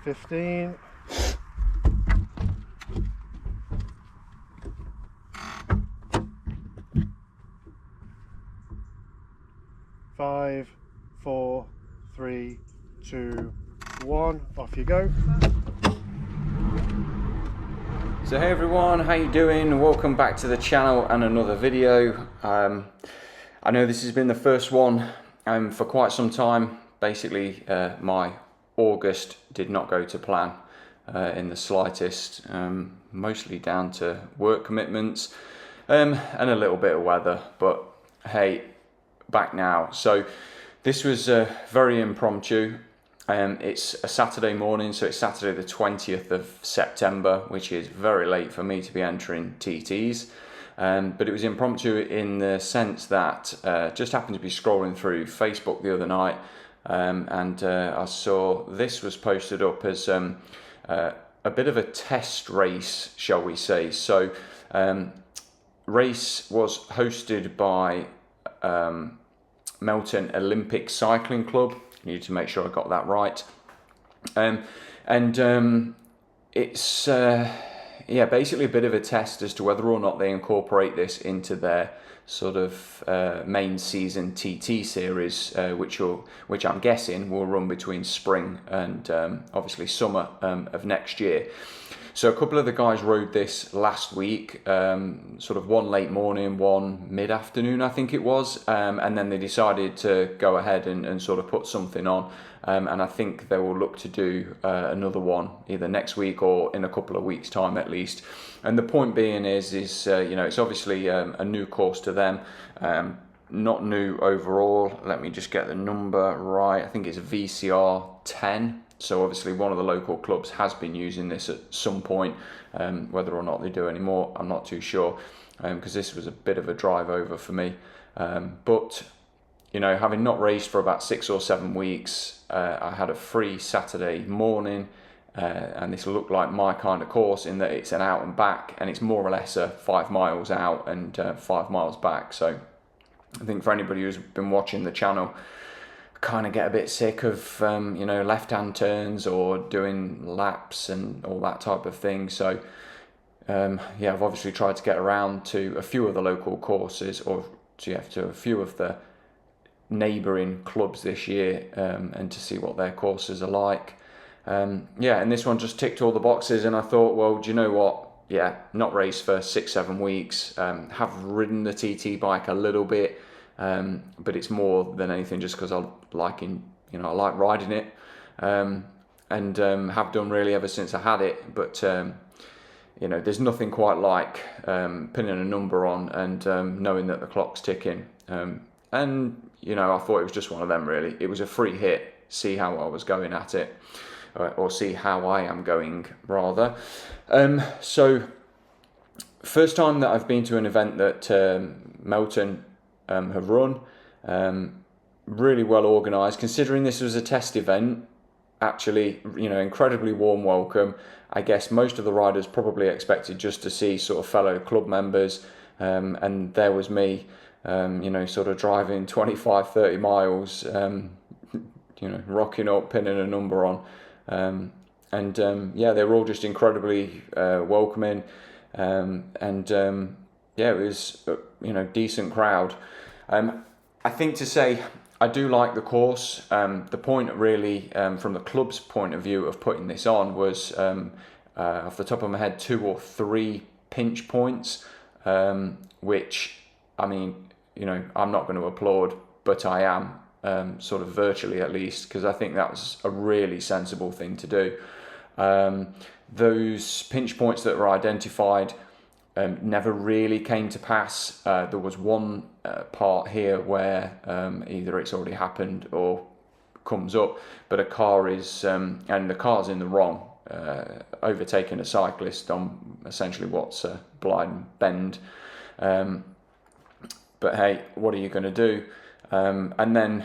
15. 5, 4, 3, 2, 1. Off you go. So hey everyone, how you doing? Welcome back to the channel and another video. I know this has been the first one for quite some time. Basically, my August did not go to plan in the slightest, mostly down to work commitments and a little bit of weather, but hey, back now. So this was very impromptu. It's a Saturday morning, so it's Saturday the 20th of September, which is very late for me to be entering TTs. But it was impromptu in the sense that just happened to be scrolling through Facebook the other night, and I saw this was posted up as a bit of a test race, shall we say. So race was hosted by Melton Olympic Cycling Club. Need to make sure I got that right. It's basically a bit of a test as to whether or not they incorporate this into their sort of main season TT series, which I'm guessing will run between spring and obviously summer of next year. So a couple of the guys rode this last week, sort of one late morning, one mid-afternoon, I think it was, and then they decided to go ahead and sort of put something on, and I think they will look to do another one either next week or in a couple of weeks' time at least. And the point being is you know, it's obviously a new course to them, not new overall. Let me just get the number right. I think it's VCR10. So obviously one of the local clubs has been using this at some point. Whether or not they do anymore, I'm not too sure, because this was a bit of a drive over for me. But you know, having not raced for about 6 or 7 weeks, I had a free Saturday morning, and this looked like my kind of course in that it's an out and back, and it's more or less a 5 miles out and 5 miles back. So I think for anybody who's been watching the channel, kind of get a bit sick of you know, left-hand turns or doing laps and all that type of thing. So yeah, I've obviously tried to get around to a few of the local courses, or to a few of the neighbouring clubs this year, and to see what their courses are like. Yeah, and this one just ticked all the boxes, and I thought, well, do you know what? Yeah, not raced for 6-7 weeks. Have ridden the TT bike a little bit. But it's more than anything just because I like riding it, and have done really ever since I had it. But you know, there's nothing quite like pinning a number on and knowing that the clock's ticking. And you know, I thought it was just one of them really. It was a free hit. See how I was going at it, or see how I am going rather. So first time that I've been to an event that Melton have run, really well organised, considering this was a test event. Actually, you know, incredibly warm welcome. I guess most of the riders probably expected just to see sort of fellow club members, and there was me, you know, sort of driving 25-30 miles, you know, rocking up, pinning a number on, yeah, they were all just incredibly welcoming, yeah, it was you know, decent crowd. I think to say I do like the course. The point really, from the club's point of view of putting this on, was off the top of my head 2 or 3 pinch points, which, I mean, you know, I'm not going to applaud, but I am, sort of virtually at least, because I think that was a really sensible thing to do. Those pinch points that were identified never really came to pass. There was one part here where either it's already happened or comes up, but a car is, and the car's in the wrong, overtaking a cyclist on essentially what's a blind bend. But hey, what are you going to do? And then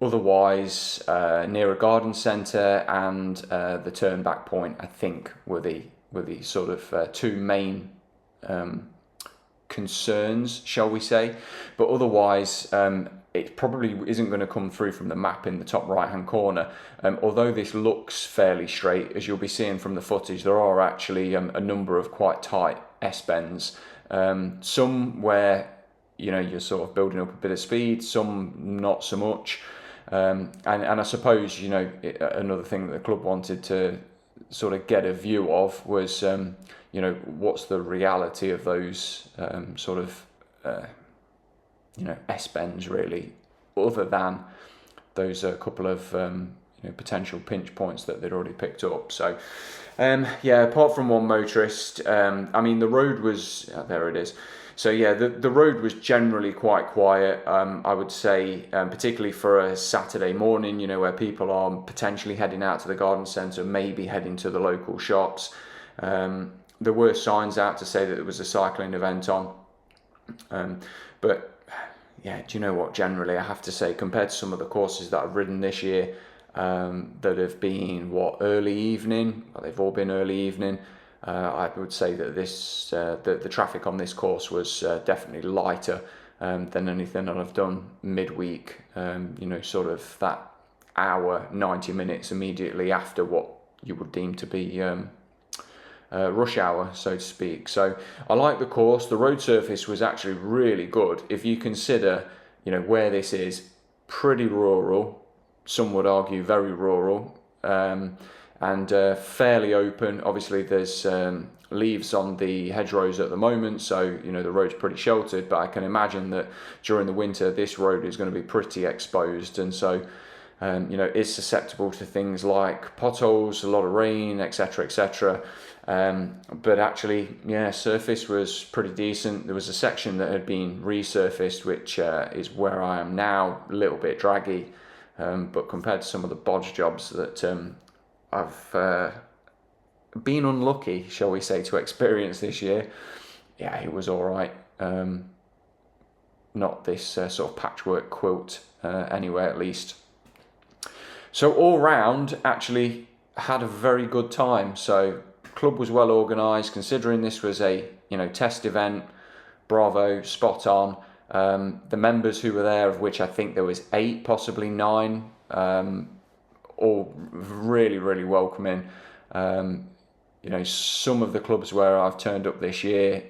otherwise, near a garden centre and the turn back point, I think, were the sort of 2 main concerns, shall we say. But otherwise, it probably isn't going to come through from the map in the top right hand corner. Although this looks fairly straight, as you'll be seeing from the footage, there are actually a number of quite tight S-bends. Some where you're sort of building up a bit of speed, some not so much. And I suppose another thing that the club wanted to sort of get a view of was what's the reality of those sort of S-bends really, other than those couple of potential pinch points that they'd already picked up. So apart from one motorist, I mean the road was there it is. So yeah, the road was generally quite quiet. I would say, particularly for a Saturday morning, where people are potentially heading out to the garden centre, maybe heading to the local shops. There were signs out to say that there was a cycling event on, but yeah, do you know what? Generally, I have to say, compared to some of the courses that I've ridden this year, that have been early evening. Well, they've all been early evening. I would say that this the traffic on this course was definitely lighter than anything that I've done midweek. Sort of that hour, 90 minutes immediately after what you would deem to be rush hour, so to speak. So I like the course. The road surface was actually really good. If you consider, where this is, pretty rural. Some would argue very rural. And fairly open. Obviously there's leaves on the hedgerows at the moment, so the road's pretty sheltered, but I can imagine that during the winter this road is going to be pretty exposed, and so is susceptible to things like potholes, a lot of rain, etc, etc. But actually, surface was pretty decent. There was a section that had been resurfaced, which is where I am now, a little bit draggy, but compared to some of the bodge jobs that I've been unlucky, shall we say, to experience this year, it was all right. Not this sort of patchwork quilt anyway, at least. So all round, actually had a very good time. So club was well organised, considering this was a test event. Bravo, spot on. The members who were there, of which I think there was 8, possibly 9. All really, really welcoming. Some of the clubs where I've turned up this year,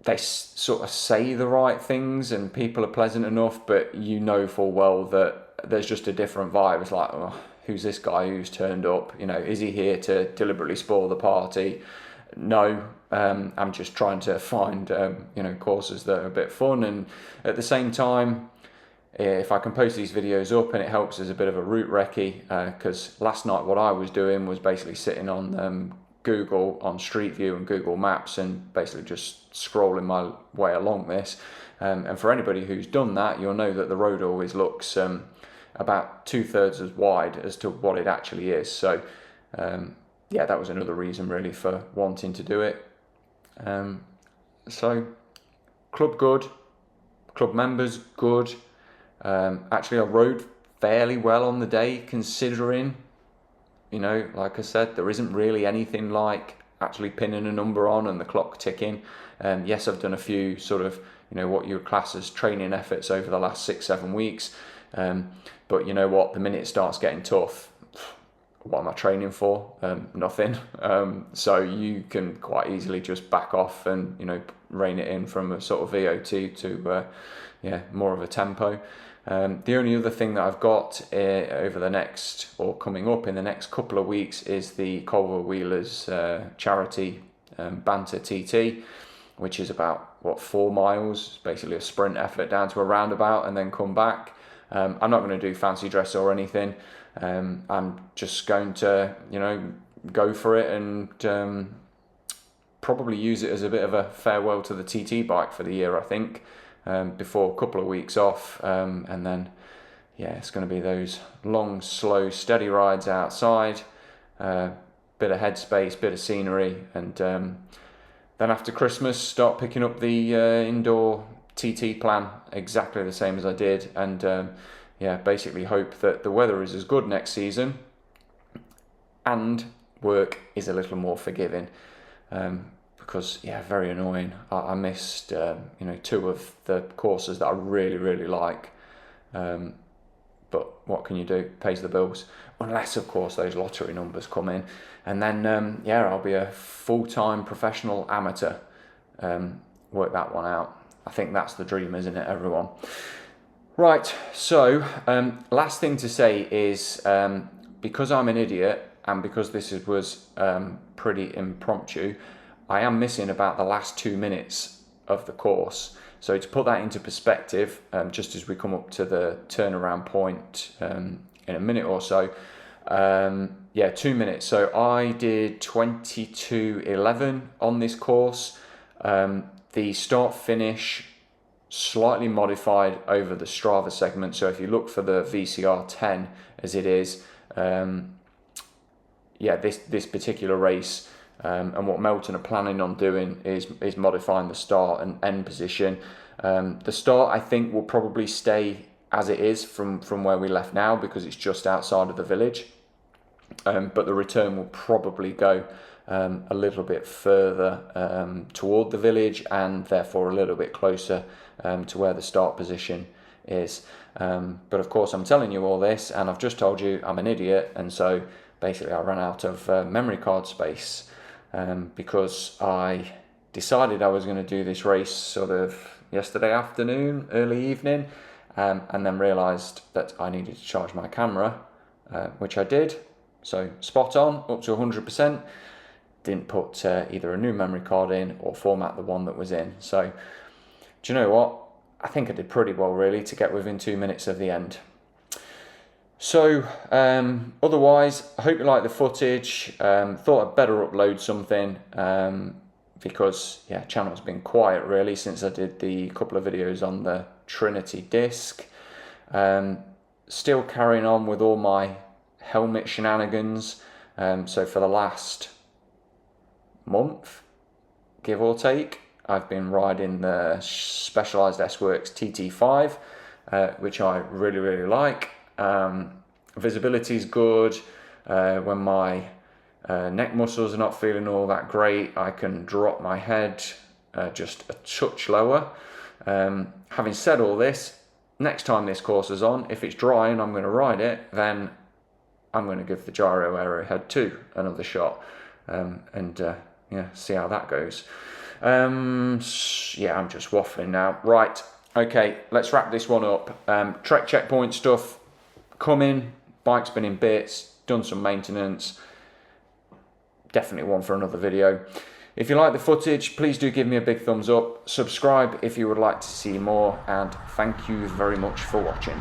they sort of say the right things and people are pleasant enough, but full well that there's just a different vibe. It's like, oh, who's this guy who's turned up? Is he here to deliberately spoil the party? No, I'm just trying to find courses that are a bit fun, and at the same time, if I can post these videos up and it helps as a bit of a route recce, because last night what I was doing was basically sitting on Google, on Street View and Google Maps, and basically just scrolling my way along this. And for anybody who's done that, you'll know that the road always looks about 2/3 as wide as to what it actually is. So that was another reason really for wanting to do it. So club good, club members good. Actually, I rode fairly well on the day, considering, like I said, there isn't really anything like actually pinning a number on and the clock ticking. Yes, I've done a few sort of, what you would class as training efforts over the last 6-7 weeks. But you know what, the minute it starts getting tough, what am I training for? Nothing. So you can quite easily just back off and, rein it in from a sort of VOT to, more of a tempo. The only other thing that I've got over the next, or coming up in the next couple of weeks, is the Culver Wheelers charity Banter TT, which is about 4 miles. It's basically a sprint effort down to a roundabout and then come back. I'm not going to do fancy dress or anything. I'm just going to go for it and probably use it as a bit of a farewell to the TT bike for the year, I think. Before a couple of weeks off, and then it's going to be those long, slow, steady rides outside, bit of headspace, bit of scenery, and then after Christmas start picking up the indoor TT plan exactly the same as I did, and basically hope that the weather is as good next season and work is a little more forgiving. because yeah, very annoying. I missed you know, 2 of the courses that I really like. But what can you do? Pays the bills. Unless, of course, those lottery numbers come in. And then, yeah, I'll be a full-time professional amateur. Work that one out. I think that's the dream, isn't it, everyone? Right, so last thing to say is, because I'm an idiot and because this was pretty impromptu, I am missing about the last 2 minutes of the course. So to put that into perspective, just as we come up to the turnaround point in a minute or so, yeah, 2 minutes. So I did 22:11 on this course. The start finish slightly modified over the Strava segment. So if you look for the VCR10 as it is, yeah, this particular race. And what Melton are planning on doing is modifying the start and end position. The start, I think, will probably stay as it is from where we left now, because it's just outside of the village. But the return will probably go a little bit further toward the village, and therefore a little bit closer to where the start position is. But of course, I'm telling you all this, and I've just told you I'm an idiot, and so basically I ran out of memory card space. Because I decided I was going to do this race sort of yesterday afternoon, early evening, and then realised that I needed to charge my camera, which I did. So spot on, up to 100%. Didn't put either a new memory card in or format the one that was in. So do you know what? I think I did pretty well, really, to get within 2 minutes of the end. So, otherwise, I hope you like the footage. Thought I'd better upload something because, yeah, channel's been quiet really since I did the couple of videos on the Trinity disc. Still carrying on with all my helmet shenanigans. So for the last month, give or take, I've been riding the Specialized S-Works TT5, which I really like. Visibility is good. When my neck muscles are not feeling all that great, I can drop my head just a touch lower. Having said all this, next time this course is on, if it's dry and I'm going to ride it, then I'm going to give the gyro arrowhead 2 another shot, and yeah, see how that goes. Yeah, I'm just waffling now. Right, okay, let's wrap this one up. Trek checkpoint stuff coming, bike's been in bits, done some maintenance, definitely one for another video. If you like the footage, please do give me a big thumbs up, subscribe if you would like to see more, and thank you very much for watching.